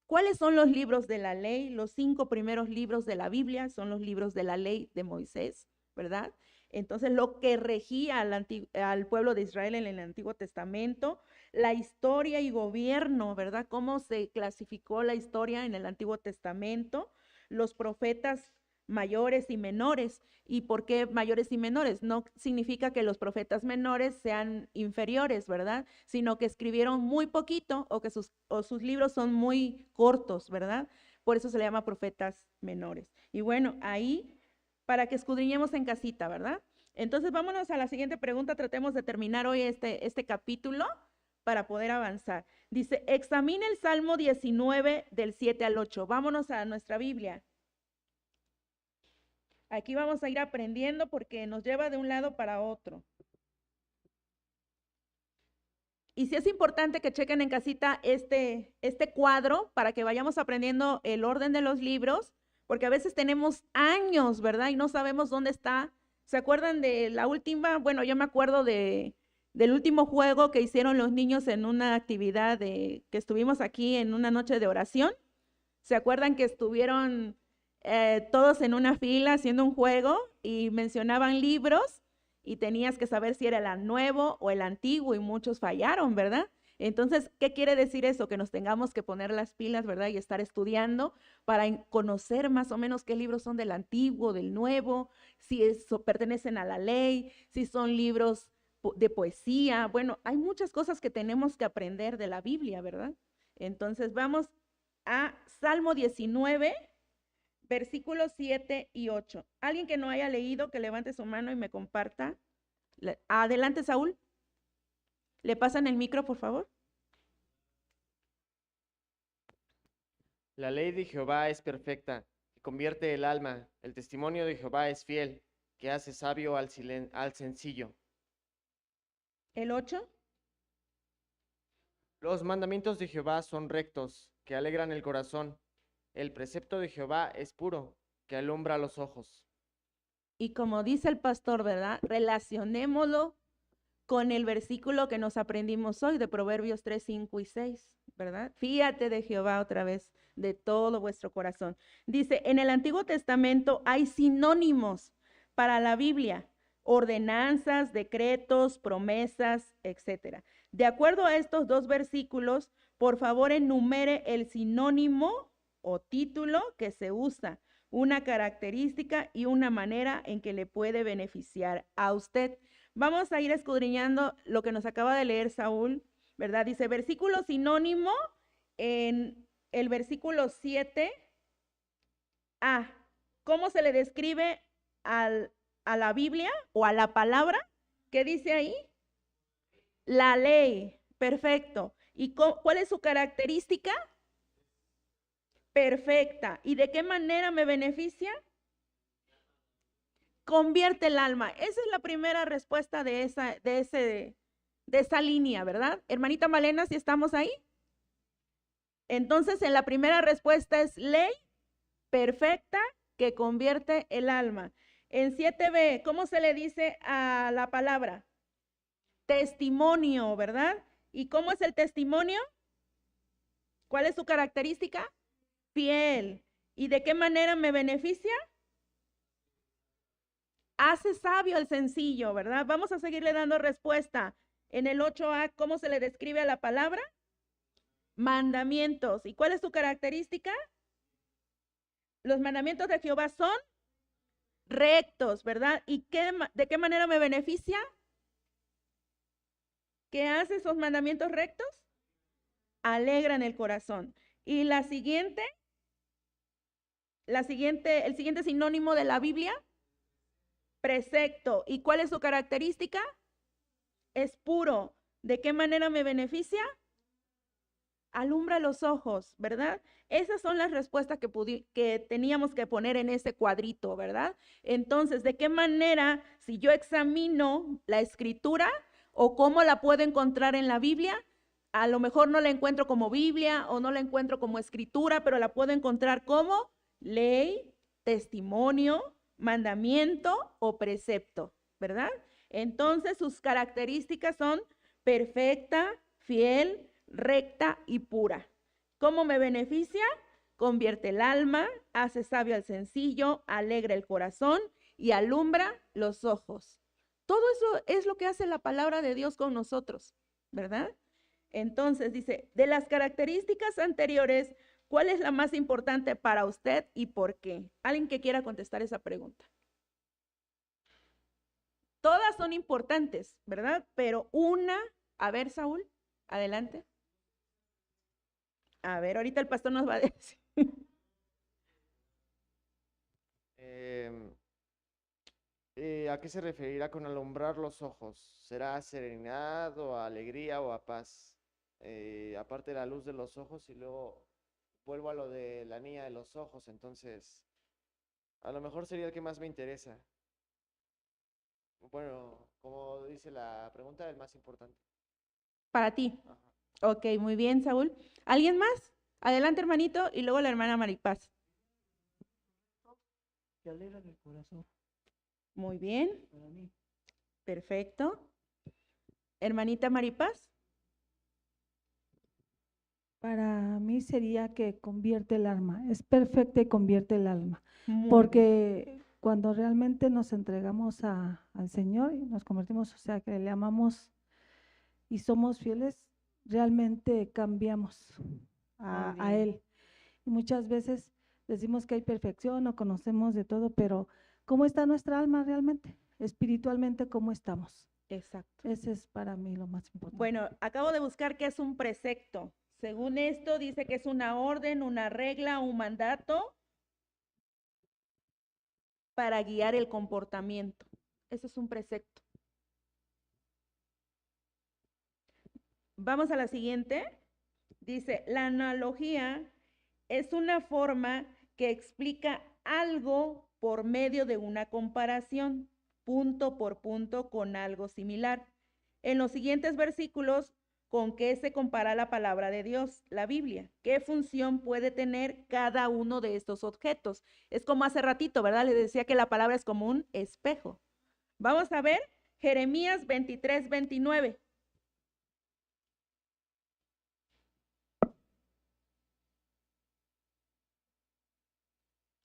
¿Cuáles son los libros de la ley? Los 5 primeros libros de la Biblia son los libros de la ley de Moisés, ¿verdad? Entonces, lo que regía al pueblo de Israel en el Antiguo Testamento, la historia y gobierno, ¿verdad? Cómo se clasificó la historia en el Antiguo Testamento, los profetas mayores y menores. ¿Y por qué mayores y menores? No significa que los profetas menores sean inferiores, ¿verdad? Sino que escribieron muy poquito o que sus libros son muy cortos, ¿verdad? Por eso se le llama profetas menores. Y bueno, ahí para que escudriñemos en casita, ¿verdad? Entonces vámonos a la siguiente pregunta, tratemos de terminar hoy este capítulo para poder avanzar. Dice, examina el Salmo 19 del 7 al 8. Vámonos a nuestra Biblia. Aquí vamos a ir aprendiendo porque nos lleva de un lado para otro. Y sí es importante que chequen en casita este cuadro para que vayamos aprendiendo el orden de los libros, porque a veces tenemos años, ¿verdad? Y no sabemos dónde está. ¿Se acuerdan de la última? Bueno, yo me acuerdo del último juego que hicieron los niños en una actividad que estuvimos aquí en una noche de oración. ¿Se acuerdan que estuvieron todos en una fila haciendo un juego y mencionaban libros y tenías que saber si era el nuevo o el antiguo y muchos fallaron, ¿verdad? Entonces, ¿qué quiere decir eso? Que nos tengamos que poner las pilas, ¿verdad? Y estar estudiando para conocer más o menos qué libros son del antiguo, del nuevo, si pertenecen a la ley, si son libros de poesía. Bueno, hay muchas cosas que tenemos que aprender de la Biblia, ¿verdad? Entonces, vamos a Salmo 19, versículos 7 y 8. Alguien que no haya leído, que levante su mano y me comparta. Adelante, Saúl. ¿Le pasan el micro, por favor? La ley de Jehová es perfecta, que convierte el alma. El testimonio de Jehová es fiel, que hace sabio al sencillo. ¿El 8? Los mandamientos de Jehová son rectos, que alegran el corazón. El precepto de Jehová es puro, que alumbra los ojos. Y como dice el pastor, ¿verdad? Relacionémoslo con el versículo que nos aprendimos hoy de Proverbios 3, 5 y 6, ¿verdad? Fíate de Jehová otra vez, de todo vuestro corazón. Dice, en el Antiguo Testamento hay sinónimos para la Biblia, ordenanzas, decretos, promesas, etcétera. De acuerdo a estos dos versículos, por favor enumere el sinónimo o título que se usa, una característica y una manera en que le puede beneficiar a usted. Vamos a ir escudriñando lo que nos acaba de leer Saúl, ¿verdad? Dice, versículo sinónimo en el versículo 7. ¿Cómo se le describe a la Biblia o a la palabra? ¿Qué dice ahí? La ley. Perfecto. ¿Y cuál es su característica? Perfecta. ¿Y de qué manera me beneficia? Convierte el alma. Esa es la primera respuesta de esa línea, ¿verdad? Hermanita Malena, ¿sí estamos ahí? Entonces, en la primera respuesta es ley perfecta que convierte el alma. En 7b, ¿cómo se le dice a la palabra? Testimonio, ¿verdad? ¿Y cómo es el testimonio? ¿Cuál es su característica? Fiel. ¿Y de qué manera me beneficia? Hace sabio al sencillo, ¿verdad? Vamos a seguirle dando respuesta. En el 8a, ¿cómo se le describe a la palabra? Mandamientos. ¿Y cuál es su característica? Los mandamientos de Jehová son rectos, ¿verdad? ¿Y de qué manera me beneficia? ¿Qué hace esos mandamientos rectos? Alegran el corazón. Y el siguiente sinónimo de la Biblia, precepto. ¿Y cuál es su característica? Es puro. ¿De qué manera me beneficia? Alumbra los ojos, ¿verdad? Esas son las respuestas que teníamos que poner en ese cuadrito, ¿verdad? Entonces, ¿de qué manera, si yo examino la escritura o cómo la puedo encontrar en la Biblia? A lo mejor no la encuentro como Biblia o no la encuentro como escritura, pero la puedo encontrar como ley, testimonio, mandamiento o precepto, ¿verdad? Entonces, sus características son perfecta, fiel, recta y pura. ¿Cómo me beneficia? Convierte el alma, hace sabio al sencillo, alegra el corazón y alumbra los ojos. Todo eso es lo que hace la palabra de Dios con nosotros, ¿verdad? Entonces dice, de las características anteriores, ¿cuál es la más importante para usted y por qué? ¿Alguien que quiera contestar esa pregunta? Todas son importantes, ¿verdad? Pero una, a ver, Saúl, adelante. A ver, ahorita el pastor nos va a decir. ¿A qué se referirá con alumbrar los ojos? ¿Será serenidad o alegría o a paz? Aparte de la luz de los ojos y luego vuelvo a lo de la niña de los ojos, entonces a lo mejor sería el que más me interesa. Bueno, como dice la pregunta, el más importante. Para ti. Ajá. Ok, muy bien, Saúl. ¿Alguien más? Adelante, hermanito, y luego la hermana Maripaz. Que alegra el corazón Muy bien, para mí. perfecto. Hermanita Maripaz. Para mí sería que convierte el alma, es perfecta y convierte el alma, Muy bien. porque cuando realmente nos entregamos al Señor y nos convertimos, o sea, que le amamos y somos fieles, realmente cambiamos a bien. Él. Y muchas veces decimos que hay perfección o conocemos de todo, pero ¿cómo está nuestra alma realmente? Espiritualmente, ¿cómo estamos? Exacto. Ese es para mí lo más importante. Bueno, acabo de buscar qué es un precepto. Según esto, dice que es una orden, una regla, un mandato para guiar el comportamiento. Eso es un precepto. Vamos a la siguiente. Dice, la analogía es una forma que explica algo por medio de una comparación, punto por punto, con algo similar. En los siguientes versículos, ¿con qué se compara la palabra de Dios, la Biblia? ¿Qué función puede tener cada uno de estos objetos? Es como hace ratito, ¿verdad? Les decía que la palabra es como un espejo. Vamos a ver Jeremías 23, 29.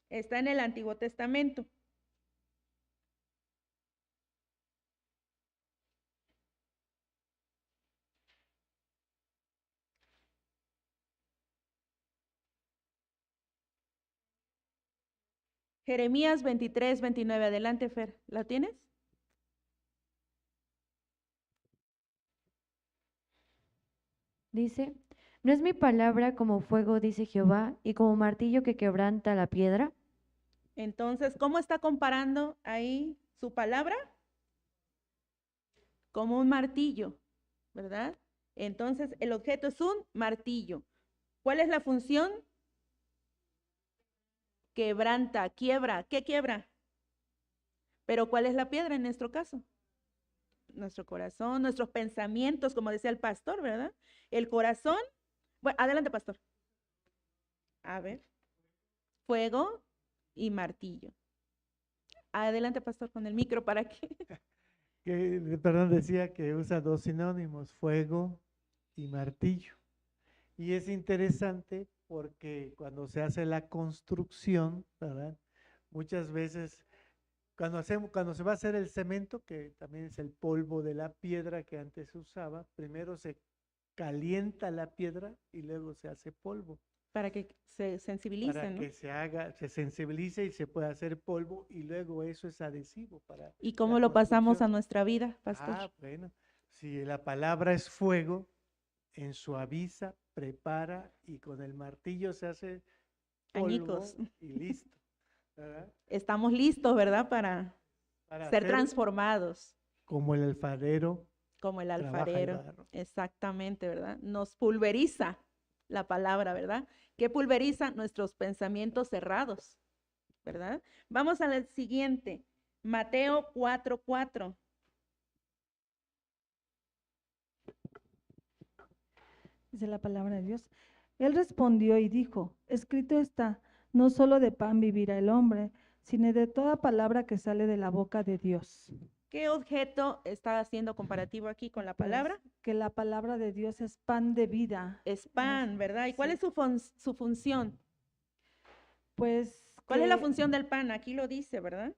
Está en el Antiguo Testamento. Jeremías 23, 29. Adelante, Fer. ¿La tienes? Dice, ¿no es mi palabra como fuego, dice Jehová, y como martillo que quebranta la piedra? Entonces, ¿cómo está comparando ahí su palabra? Como un martillo, ¿verdad? Entonces, el objeto es un martillo. ¿Cuál es la función? Quebranta, quiebra. ¿Qué quiebra? Pero ¿cuál es la piedra en nuestro caso? Nuestro corazón, nuestros pensamientos, como decía el pastor, ¿verdad? El corazón. Bueno, adelante, pastor. A ver. Fuego y martillo. Adelante, pastor, con el micro para que. Perdón, decía que usa dos sinónimos, fuego y martillo. Y es interesante porque cuando se hace la construcción, ¿verdad? Muchas veces, cuando se va a hacer el cemento, que también es el polvo de la piedra que antes se usaba, primero se calienta la piedra y luego se hace polvo. Para que se sensibilicen, Para ¿no? que se sensibilice y se pueda hacer polvo y luego eso es adhesivo para ¿Y cómo la lo pasamos a construcción. nuestra vida, pastor? Ah, bueno, si la palabra es fuego, ensuaviza, prepara y con el martillo se hace polvo Añicos. y listo, ¿verdad? Estamos listos, ¿verdad? Para Para ser hacer transformados como el alfarero como el trabaja el alfarero. barro. Exactamente, ¿verdad? Nos pulveriza la palabra, ¿verdad? ¿Qué pulveriza? Nuestros pensamientos cerrados, ¿verdad? Vamos al siguiente. Mateo 4:4. Dice la palabra de Dios. Él respondió y dijo, escrito está, no solo de pan vivirá el hombre, sino de toda palabra que sale de la boca de Dios. ¿Qué objeto está haciendo comparativo aquí con la Pues, palabra? que la palabra de Dios es pan de vida. Es pan, ¿verdad? ¿Y cuál sí. es su función? Pues ¿Cuál es la que función del pan? Aquí lo dice, ¿verdad?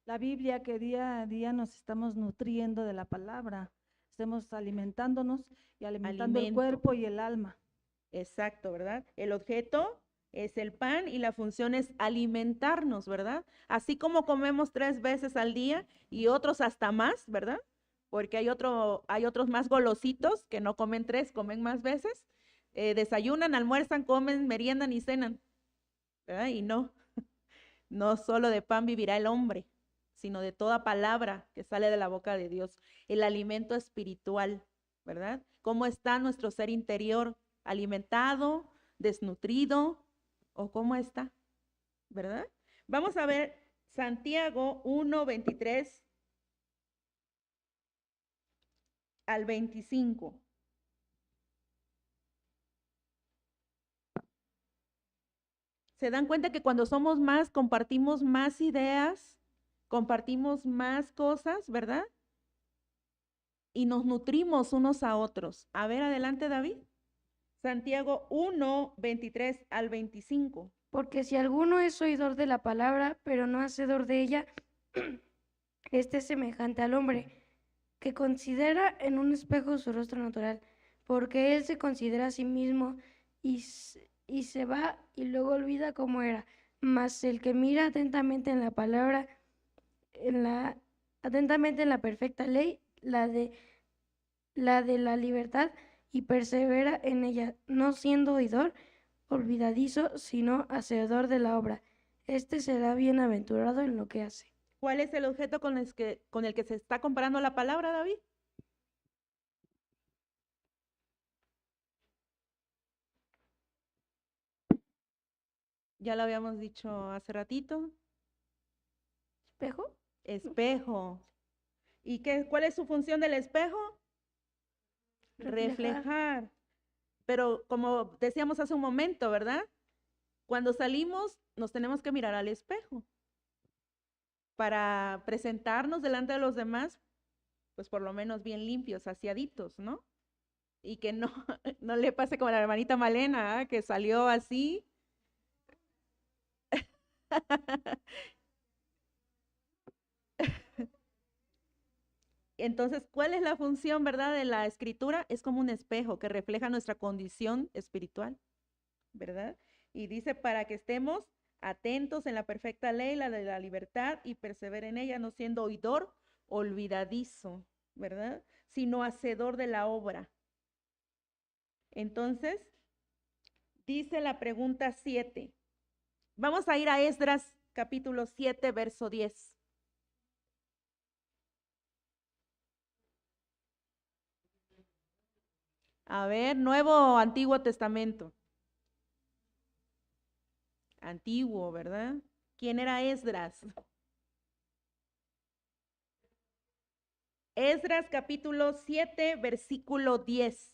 la Biblia, que día a día nos estamos nutriendo de la palabra, estemos alimentándonos y alimentando el Alimento. cuerpo y el alma. Exacto, ¿verdad? El objeto es el pan y la función es alimentarnos, ¿verdad? Así como comemos 3 veces al día y otros hasta más, ¿verdad? Porque hay otros más golositos que no comen 3, comen más veces. Desayunan, almuerzan, comen, meriendan y cenan, ¿verdad? Y no, no solo de pan vivirá el hombre, sino de toda palabra que sale de la boca de Dios. El alimento espiritual, ¿verdad? ¿Cómo está nuestro ser interior? ¿Alimentado, desnutrido o cómo está? ¿Verdad? Vamos a ver Santiago 1:23 al 25. ¿Se dan cuenta que cuando somos más, compartimos más ideas, compartimos más cosas, ¿verdad? Y nos nutrimos unos a otros. A ver, adelante, David. Santiago 1:23 al 25. Porque si alguno es oidor de la palabra, pero no hacedor de ella, este es semejante al hombre, que considera en un espejo su rostro natural, porque él se considera a sí mismo y se va y luego olvida cómo era. Mas el que mira atentamente en la palabra, atentamente en la perfecta ley, la de la libertad, y persevera en ella, no siendo oidor olvidadizo, sino hacedor de la obra. Este será bienaventurado en lo que hace. ¿Cuál es el objeto con el que se está comparando la palabra, David? Ya lo habíamos dicho hace ratito. ¿Espejo? Espejo. ¿Y cuál es su función del espejo? Reflejar. Pero como decíamos hace un momento, ¿verdad? Cuando salimos nos tenemos que mirar al espejo para presentarnos delante de los demás, pues por lo menos bien limpios, aseaditos, ¿no? Y que no, no le pase como a la hermanita Malena, ¿eh? Que salió así. Entonces, ¿cuál es la función, verdad, de la escritura? Es como un espejo que refleja nuestra condición espiritual, ¿verdad? Y dice, para que estemos atentos en la perfecta ley, la de la libertad, y persevere en ella, no siendo oidor olvidadizo, ¿verdad? Sino hacedor de la obra. Entonces, dice la pregunta 7. Vamos a ir a Esdras capítulo 7, verso 10. A ver, Nuevo o Antiguo Testamento. Antiguo, ¿verdad? ¿Quién era Esdras? Esdras capítulo 7, versículo 10.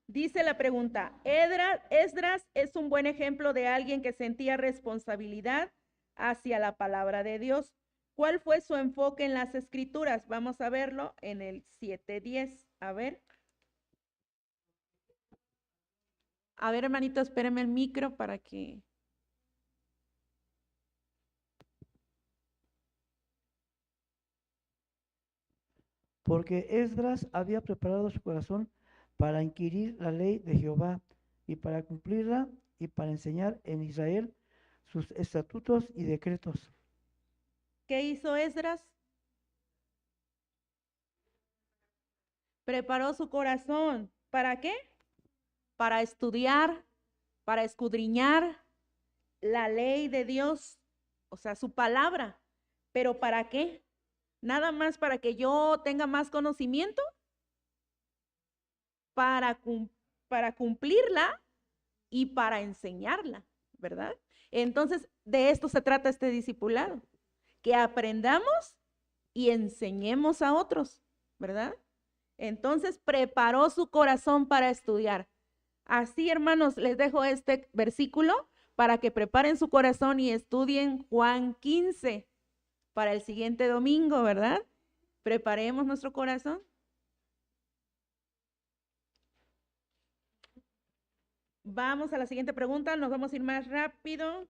Dice la pregunta, Esdras es un buen ejemplo de alguien que sentía responsabilidad hacia la palabra de Dios. ¿Cuál fue su enfoque en las escrituras? Vamos a verlo en el 7:10. A ver, hermanito, espéreme el micro para que... Porque Esdras había preparado su corazón para inquirir la ley de Jehová y para cumplirla y para enseñar en Israel sus estatutos y decretos. ¿Qué hizo Esdras? Preparó su corazón. ¿Para qué? Para estudiar, para escudriñar la ley de Dios, o sea, su palabra. ¿Pero para qué? ¿Nada más para que yo tenga más conocimiento? Para cumplirla y para enseñarla, ¿verdad? Entonces, de esto se trata este discipulado, que aprendamos y enseñemos a otros, ¿verdad? Entonces, preparó su corazón para estudiar. Así, hermanos, les dejo este versículo para que preparen su corazón y estudien Juan 15 para el siguiente domingo, ¿verdad? Preparemos nuestro corazón. Vamos a la siguiente pregunta, nos vamos a ir más rápido.